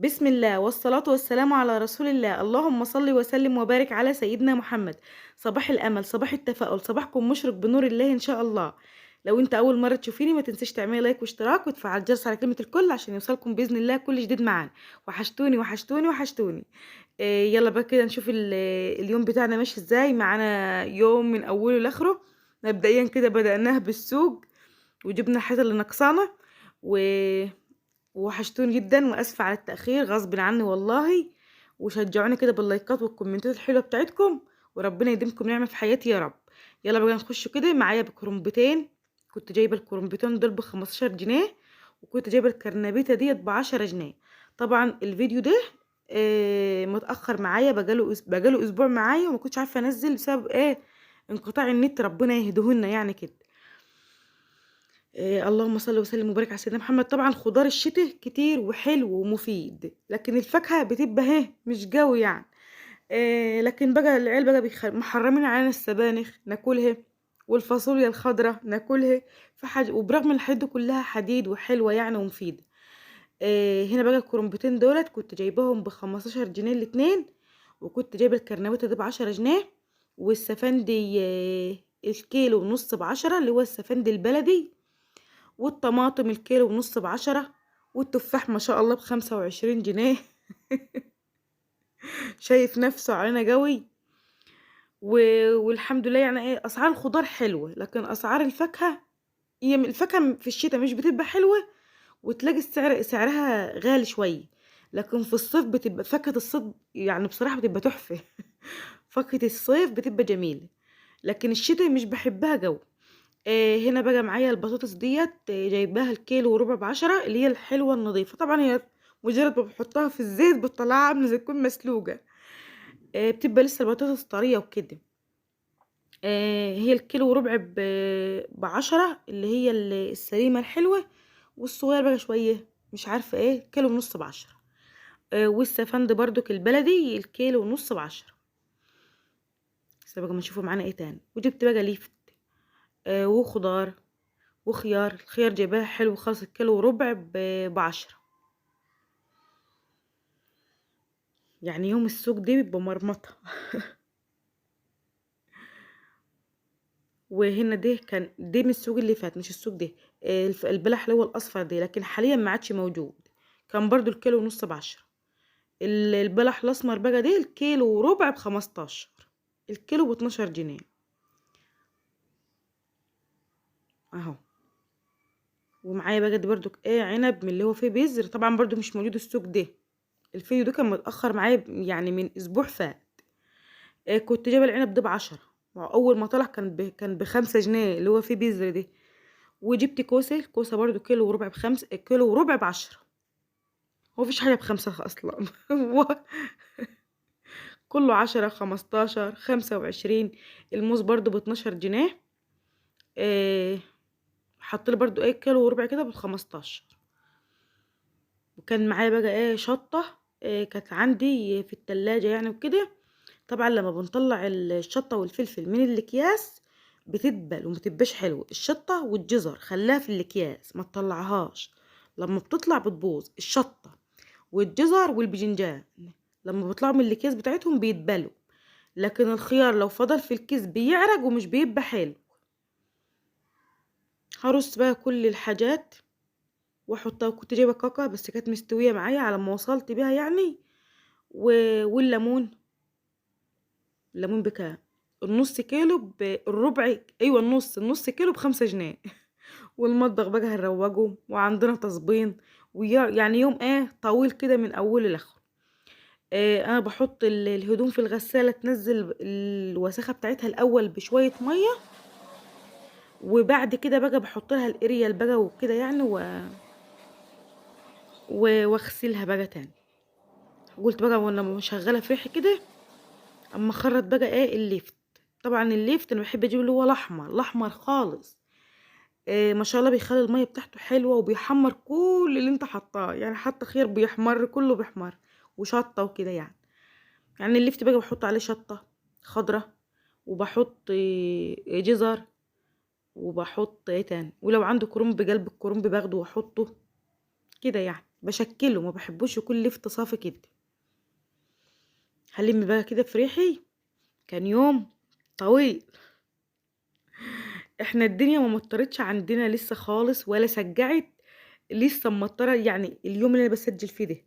بسم الله والصلاة والسلام على رسول الله. اللهم صل وسلم وبارك على سيدنا محمد. صباح الأمل، صباح التفاؤل، صباحكم مشرق بنور الله إن شاء الله. لو انت أول مرة تشوفيني ما تنسيش تعملي لايك واشتراك وتفعل الجرس على كلمة الكل عشان يوصلكم بإذن الله كل جديد معانا. وحشتوني وحشتوني وحشتوني. يلا بقى كده نشوف اليوم بتاعنا ماشي ازاي معانا. يوم من أوله لآخره. مبدئيا كده بدأناه بالسوق وجبنا الحاجات اللي ناقصانا و وحشتوني جدا واسفه على التاخير غصب عني والله. وشجعوني كده باللايكات والكومنتات الحلوه بتاعتكم، وربنا يديمكم نعمه في حياتي يا رب. يلا بقى نخش كده معايا بكرنبتين. كنت جايبه الكرنبتين دول ب15 جنيه، وكنت جايبه الكرنبيطه ديت ب10 جنيه. طبعا الفيديو ده متاخر معايا، بقاله اسبوع معايا وما كنتش عارفه انزل بسبب انقطاع النت، ربنا يهديهولنا يعني كده. اللهم صل وسلم وبارك على سيدنا محمد. طبعا خضار الشتاء كتير وحلو ومفيد، لكن الفاكهة بتبقى مش قوي يعني. لكن بقى العيال بقى محرمين علينا السبانخ ناكلها، والفاصوليا الخضراء ناكلها. في حاجة وبرغم ان الحاجات دي كلها حديد وحلوة يعني ومفيدة. هنا بقى الكرنبتين دولت كنت جايباهم ب15 جنيه الاتنين، وكنت جايبة الكرنباتة دي ب10 جنيه. والسفندي الكيلو ونص ب10، اللي هو السفندي البلدي. والطماطم الكيلو ونص ب10. والتفاح ما شاء الله ب25 جنيه. شايف نفسه علينا قوي. والحمد لله يعني اسعار الخضار حلوة، لكن اسعار الفاكهة، هي الفاكهة في الشتاء مش بتبقى حلوة، وتلاقي سعرها غالي شوية. لكن في الصيف بتبقى فاكهة الصيف يعني بصراحة بتبقى تحفة. فاكهة الصيف بتبقى جميلة، لكن الشتاء مش بحبها جو. هنا بقى معايا البطاطس ديت، جايباها الكيلو وربع ب10، اللي هي الحلوة النظيفة. طبعا هي مجرد ما بحطها في الزيت بتطلعها عاملة زي تكون مسلوقة. بتبقى لسه البطاطس طرية وكده. هي الكيلو وربع ب10، اللي هي السليمة الحلوة. والصغير بقى شوية مش عارفة كيلو ونص ب10. والسفند برضك البلدي الكيلو ونص ب10. بس بقى ما نشوفوا معانا تاني. وجبت بقى ليفت وخضار وخيار. الخيار جايباها حلو خالص، الكيلو وربع ب10. يعني يوم السوق دي بيبقى مرمطة. وهنا ده من السوق اللي فات مش السوق ده. البلح اللي هو الاصفر ده، لكن حاليا ما عادش موجود. كان برضو الكيلو ونص ب10. البلح الاسمر بقى ده الكيلو وربع ب15. الكيلو ب12 جنيه اهو. ومعايا بقى دي برضو عنب من اللي هو فيه بذر، طبعا برضو مش موجود السوق ده. الفيديو ده كان متأخر معايا يعني من اسبوع فات. كنت جايبه العنب ده ب10، واول ما طلع كان ب5 جنيه اللي هو فيه بذر ده. وجبت كوسه برضو كيلو وربع كيلو وربع ب10. هو مفيش حاجه ب5 اصلا. هو كله 10 15 25. الموز برضو ب12 جنيه. إيه حط لي برضو كيلو وربع كده ب15. وكان معايا بقى شطه. كانت عندي في التلاجة يعني وكده. طبعا لما بنطلع الشطة والفلفل من الاكياس بتدبل ومتبقاش حلو. الشطة والجزر خلاها في الاكياس ما تطلعهاش، لما بتطلع بتبوظ. الشطة والجزر والباذنجان لما بيطلعوا من الاكياس بتاعتهم بيتبلوا، لكن الخيار لو فضل في الكيس بيعرق ومش بيبقى حلو. هرص بقى كل الحاجات واحطها. كنت جايبه كاكا بس كانت مستويه معايا على ما وصلت بيها يعني. والليمون. الليمون بكام؟ النص كيلو بالربع. ايوه النص كيلو ب5 جنيه. والمطبخ بقى هنروجه وعندنا تصبين. يعني يوم طويل كده من اوله لاخره. انا بحط الهدوم في الغسالة تنزل الوساخة بتاعتها الاول بشوية مية، وبعد كده بقى بحط لها الاريال بقى وكده يعني واغسلها بقى تاني. قلت بقى وانا مشغلة فريحة كده اما اخرط بقى الليفت. طبعا الليفت انا بحب اجيب اللي هو الاحمر خالص. ما شاء الله بيخلي المية بتاعته حلوة وبيحمر كل اللي انت حطاه، يعني حتى خيار بيحمر كله بيحمر. وشطة وكده يعني. يعني الليفت بقى بحط عليه شطة خضرة، وبحط جزر، وبحط تاني. ولو عنده كرنب قلب الكرنب باخده واحطه كده يعني. بشكله، ما بحبوش يكون لفت صافي كده. هلم بقى كده في ريحي. كان يوم طويل. احنا الدنيا ما مطرتش عندنا لسه خالص ولا سجعت. لسه مطره يعني اليوم اللي انا بسجل فيه ده.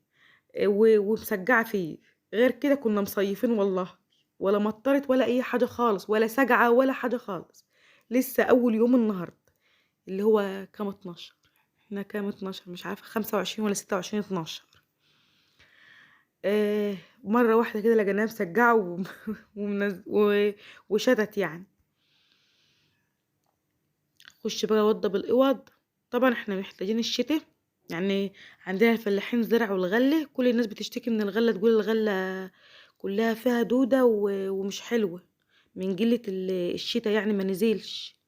ومسجعه فيه. غير كده كنا مصيفين والله. ولا مطرت ولا اي حاجه خالص ولا سجعه ولا حاجه خالص. لسه اول يوم النهارده. اللي هو كام 12. احنا كام 12 مش عارفه 25 ولا 26 12. مرة واحدة كده لقيناها مسجعة وشتت يعني. خش بقى وضب الإوض. طبعا احنا محتاجين الشتاء. يعني عندنا الفلاحين زرعوا الغلة، كل الناس بتشتكي من الغلة، تقول الغلة كلها فيها دودة ومش حلوة. من قلة الشتاء يعني ما نزلش.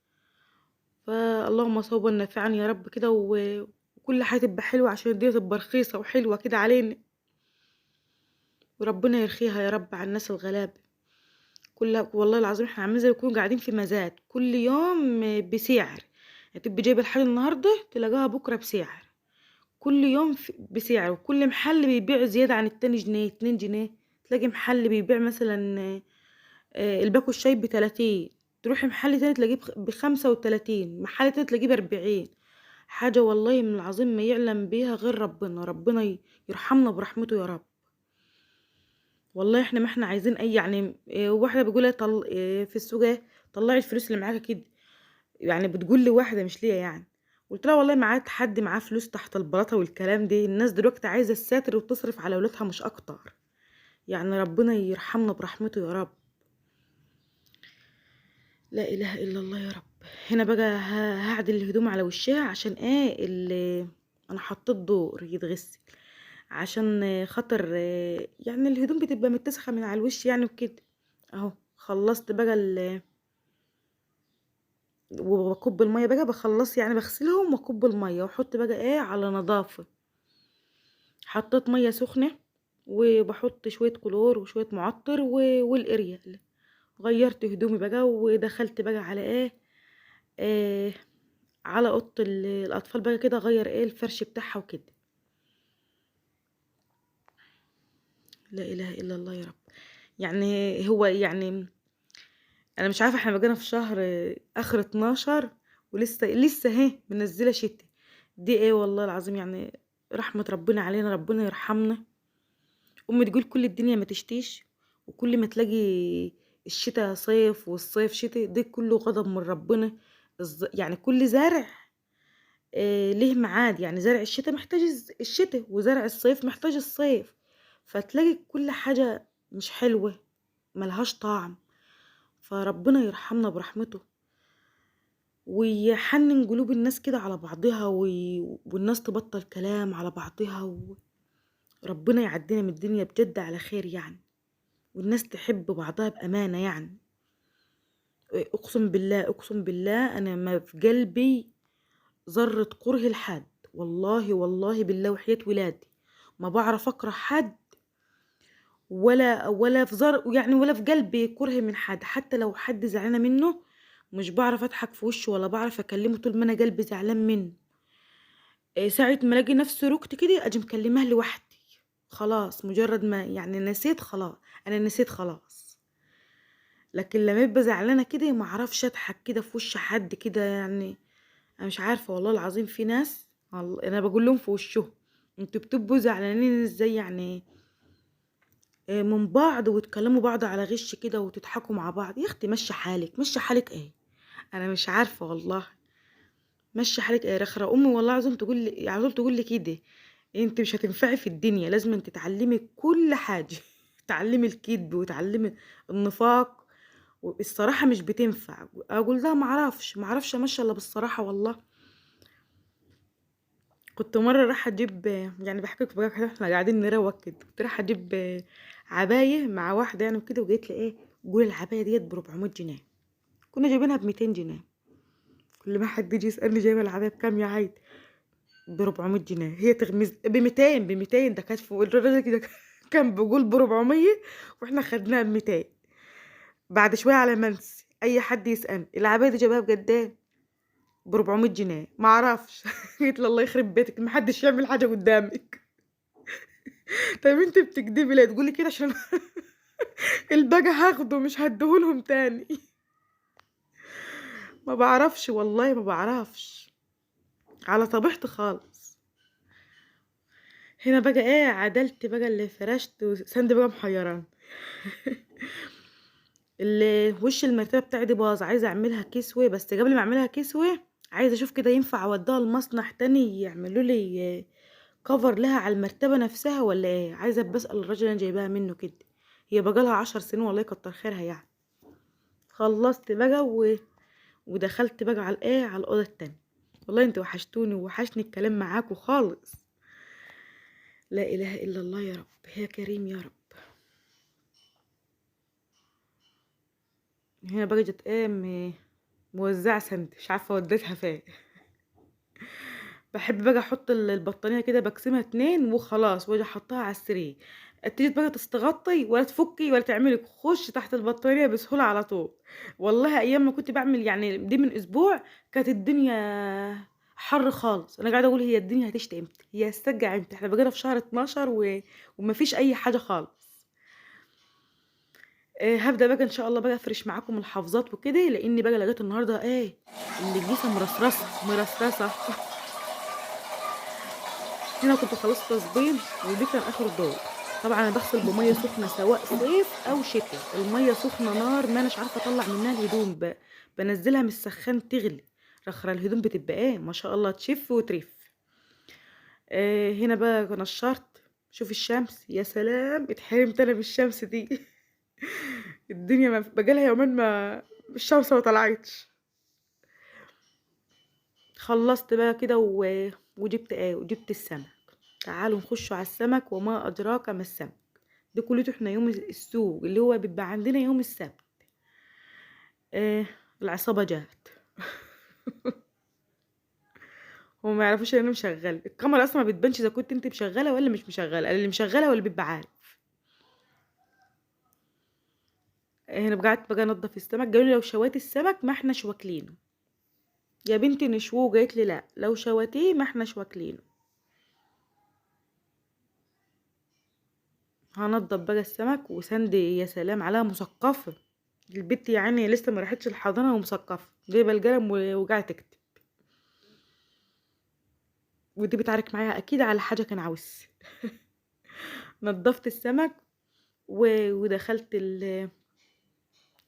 فاللهم صوبا نافعا يا رب كده وكل حاجة تبقى حلوة عشان الدنيا تبقى رخيصة وحلوة كده علينا. وربنا يرخيها يا رب على الناس الغلابة. والله العظيم احنا عاملين زي يكونوا قاعدين في مزاد كل يوم بسعر. يعني تبقي جايبه الحاجه النهارده تلاقيها بكره بسعر. كل يوم بسعر، وكل محل بيبيع زياده عن التاني جنيه 2 جنيه. تلاقي محل بيبيع مثلا الباكو الشاي ب30. تروحي محل تاني تلاقيه ب35، محل تاني تلاقيه ب40. حاجه والله من العظيم ما يعلم بيها غير ربنا. ربنا يرحمنا برحمته يا رب. والله احنا ما احنا عايزين اي يعني واحده بتقول في السوق طلعي الفلوس اللي معاكي كده. يعني بتقول لي واحده مش ليا يعني. قلت لها والله معايا حد معاه فلوس تحت البلاطه والكلام ده. الناس دلوقتي عايزه الساتر وتصرف على اولادها مش اكتر. يعني ربنا يرحمنا برحمته يا رب. لا اله الا الله يا رب. هنا بقى هعدل الهدوم على وشها عشان ايه اللي انا حطيت دور يتغسل. عشان خاطر يعني الهدوم بتبقى متسخه من على الوش يعني وكده. اهو خلصت بقى وبكب الميه بقى بخلص يعني بغسلهم واكب الميه واحط بقى ايه على نظافه. حطيت ميه سخنه. وبحط شويه كلور وشويه معطر والاريال. غيرت هدومي بقى ودخلت بقى على ايه, إيه على اوضه الاطفال بقى كده اغير ايه الفرش بتاعها وكده. لا اله الا الله يا رب. يعني هو يعني انا مش عارفه احنا بقينا في شهر اخر 12. ولسه اهي منزله شتي. دي ايه والله العظيم يعني. رحمه ربنا علينا، ربنا يرحمنا. امي تقول كل الدنيا ما تشتيش. وكل ما تلاقي الشتاء صيف والصيف شتاء ده كله غضب من ربنا. يعني كل زرع ليه ميعاد. يعني زرع الشتاء محتاج الشتاء، وزرع الصيف محتاج الصيف. فتلاقي كل حاجه مش حلوه، ملهاش طعم. فربنا يرحمنا برحمته. ويحنن قلوب الناس كده على بعضها والناس تبطل كلام على بعضها وربنا يعدينا من الدنيا بجد على خير يعني. والناس تحب بعضها بأمانة يعني. اقسم بالله اقسم بالله انا ما في قلبي ذرة كره لحد. والله والله بالله وحياة ولادي ما بعرف اكره حد. ولا في يعني ولا في قلبي كره من حد. حتى لو حد زعلانه منه مش بعرف اضحك في وشه ولا بعرف اكلمه طول ما انا قلبي زعلان منه. ساعة ما الاقي نفسي ركت كده اجي مكلماه لوحدي. خلاص مجرد ما يعني نسيت خلاص. انا نسيت خلاص. لكن لما يبقى زعلانه كده ما اعرفش اضحك كده في وش حد كده يعني. انا مش عارفه والله العظيم في ناس انا بقول لهم في وشهم انتوا بتبقوا زعلانين ازاي يعني. من بعض وتكلموا بعض على غش كده وتضحكوا مع بعض. يا اختي مشي حالك مشي حالك ايه. انا مش عارفه والله. مشي حالك ايه رخرة امي والله عاوزين تقول لي عاوزين تقول لي كده. انت مش هتنفعي في الدنيا لازم انت تتعلمي كل حاجه. تعلمي الكذب وتعلمي النفاق. والصراحه مش بتنفع. اقول لها ما اعرفش امشي الا بالصراحه والله. كنت مره رايحه اجيب يعني بحكي لك بقى كده احنا قاعدين نروق كده. كنت رايحه اجيب عبايه مع واحده يعني وكده وجيت لي ايه. قول العبايه ديت ب400 جنيه. كنا جايبينها ب200 جنيه. كل ما حد يجي يسالني جايبه العبايه بكام يا عيد. ب400 جنيه. هي تغمز ب200 ده كانت فوق الراجل كده. كان بيقول ب400 واحنا خدناها ب200. بعد شويه على منسي اي حد يسالني العبايه دي جايباها بجد ايه. ب400 جنيه، ما اعرفش. قلت له الله يخرب بيتك، ما حدش يعمل حاجه قدامك. طب انت بتكدبي ليه؟ تقولي كده عشان الباقي هاخده مش هديهولهم تاني. ما بعرفش والله، ما بعرفش، على طبيعتي خالص. هنا بقى ايه، عدلت بقى اللي فرشت وسند بقى محيران. اللي وش المرتبه بتاعتي باظ، عايزه اعملها كسوه، بس قبل ما اعملها كسوه عايزه اشوف كده ينفع اوديها المصنع تاني يعملوا لي كفر لها على المرتبه نفسها ولا ايه. عايزه بسال الراجل اللي انا جايباها منه كده، هي بقى لها 10 سنين والله كتر خيرها يعني. خلصت بقى ودخلت بقى على الايه، على الاوضه التانية. والله انت وحشتوني ووحشني الكلام معاكوا خالص. لا اله الا الله يا رب، يا كريم يا رب. هنا بقى جت ايه موزعه سند، مش عارفه وديتها فين. بحب بقى احط البطانيه كده، بقسمها 2 وخلاص، واجي احطها على السرير. تيجي بقى تستغطي ولا تفكي ولا تعملي، خش تحت البطانيه بسهوله على طول. والله ايام ما كنت بعمل يعني دي من اسبوع، كانت الدنيا حر خالص. انا قاعده اقول هي الدنيا هتشتي امتى، هي هتسجع امتى، احنا بقينا في شهر 12 ومفيش اي حاجه خالص. هبدا بقى ان شاء الله بقى افرش معاكم الحافظات وكده، لاني بقى لقيت النهارده ايه، اللجيسه مرصرصه مرصرصه. هنا كنت خلصت تصبيل، ودي كان اخر الدور. طبعا انا بغسل بميه سخنه سواء صيف او شتاء، الميه سخنه نار، ما اناش عارفه اطلع منها الهدوم بنزلها من السخان تغلي. رخرة الهدوم بتبقى ايه ما شاء الله، تشف وترف. هنا بقى نشرت. شوف الشمس، يا سلام اتحرمت انا بالشمس دي. الدنيا ما بقالها يومين ما الشمس ما طلعتش. خلصت بقى كده وجبت ايه، وجبت السمك. تعالوا نخشوا على السمك، وما ادراك ما السمك. ده كلته احنا يوم السوق اللي هو بيبقى عندنا يوم السبت. آه العصابة جات. هو ما يعرفوش ان انا مشغله الكاميرا اصلا، ما بتبانش اذا كنت انت مشغله ولا مش مشغله، اللي مشغله ولا بيبقى عارف. هنا قعدت بقى انضف السمك، قالوا لي لو شويت السمك ما احناش واكلينه. يا بنتي نشوه، قالت لي لا لو شويتيه ما احناش واكلينه. هنضف بقى السمك وسندي، يا سلام عليها مثقفه. البت يعني لسه ما راحتش الحضانه ومثقفه، جايبه القلم وقاعده تكتب. ودي بتعارك معايا اكيد على حاجه كان عاوز. نضفت السمك ودخلت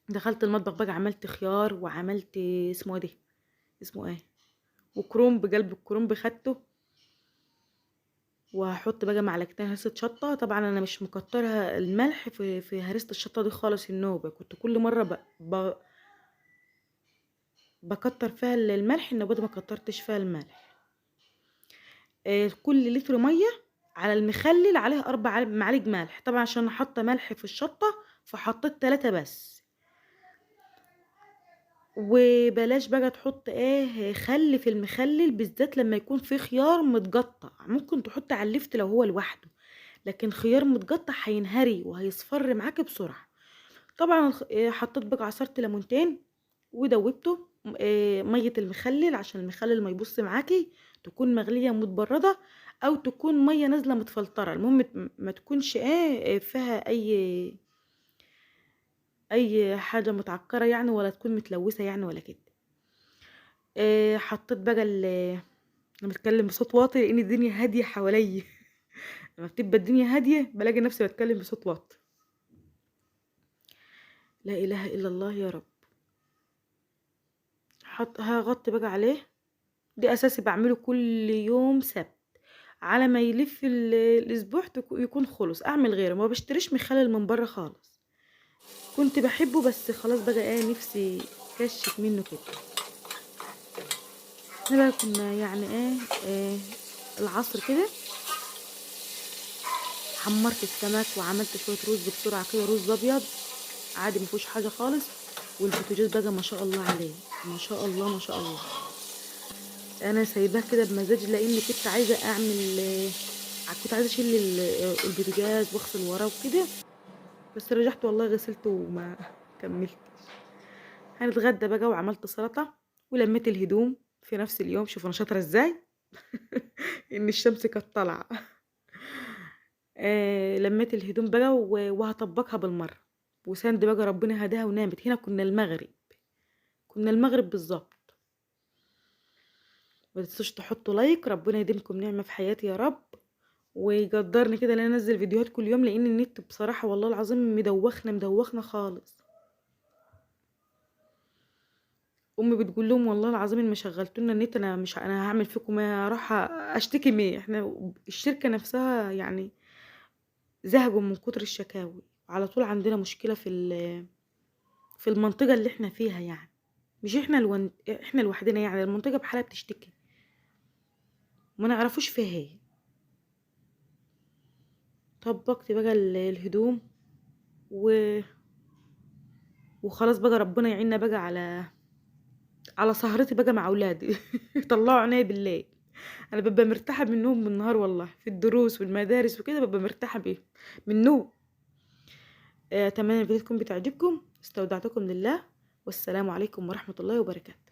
دخلت المطبخ بقى، عملت خيار وعملت اسمه ده، اسمه ايه، وكرنب. بقلب الكرنب خدته، وهحط بقى معلقتين هرسة شطة. طبعا انا مش مكترها الملح في هرسة الشطة دي خالص، النوبة كنت كل مرة بكتر فيها الملح، النوبة دي ما كترتش فيها الملح. كل لتر مية على المخلل عليها 4 معالق ملح. طبعا عشان حاطة ملح في الشطة فحطيت 3 بس. وبلاش بقى تحط ايه خل في المخلل، بالذات لما يكون في خيار متقطع. ممكن تحط على اللفت لو هو لوحده، لكن خيار متقطع هينهري وهيصفر معاكي بسرعة. طبعا حطيت بقى عصرة ليمونتين ودوبته. مية المخلل عشان المخلل ما يبص معاكي، تكون مغلية متبردة او تكون مية نازلة متفلترة. المهم ما تكونش فيها اي حاجة متعكرة يعني، ولا تكون متلوثة يعني ولا كده. حطيت بقى انا بتكلم بصوت واطي لان الدنيا هاديه حواليا. لما بتبقى الدنيا هاديه بلاقي نفسي بتكلم بصوت واطي. لا اله الا الله يا رب. هغطي بقى عليه. دي اساسي بعمله كل يوم سبت، على ما يلف الاسبوع يكون خلص. اعمل غيره، ما بشتريش مخلل من بره خالص. كنت بحبه بس خلاص بقى نفسي كشت منه كده. احنا بقى كنا يعني العصر كده حمرت السمك وعملت شويه رز بسرعه كده، رز ابيض عادي مفيهوش حاجه خالص. والبوتاجاز بقى ما شاء الله عليه، ما شاء الله ما شاء الله. انا سايباه كده بمزاج لاني كنت عايزه اعمل كنت عايزه اشيل البوتاجاز واغسل وراه وكده، بس رجعت والله غسلته وما كملت. هنتغدى بقى وعملت سلطه ولميت الهدوم في نفس اليوم. شوفوا انا شاطره ازاي. ان الشمس كانت طالعه. لميت الهدوم بقى وهطبقها بالمره. وساند بقى ربنا هداها ونامت. هنا كنا المغرب، كنا المغرب بالظبط. ما تنسوش تحطوا لايك. ربنا يديمكم نعمه في حياتي يا رب، ويقدرني كده ان انا انزل فيديوهات كل يوم، لان النت بصراحه والله العظيم مدوخنا خالص. امي بتقول لهم والله العظيم ان ما شغلتوا لنا النت انا مش، انا هعمل فيكم ايه، اروح اشتكي مين؟ احنا الشركه نفسها يعني زهقوا من كتر الشكاوي. على طول عندنا مشكله في المنطقه اللي احنا فيها يعني. مش احنا لوحدنا يعني، المنطقه بحالها بتشتكي، ما نعرفوش فيها ايه. طبقت بقى الهدوم و... وخلاص بقى ربنا يعيننا بقى على سهرتي بقى مع اولادي. طلعوا عينيا بالليل. انا ببقى مرتاحه من النوم بالنهار والله، في الدروس والمدارس وكده ببقى مرتاحه بيه من النوم. اتمنى الفيديو تكون بتعجبكم. استودعتكم لله، والسلام عليكم ورحمه الله وبركاته.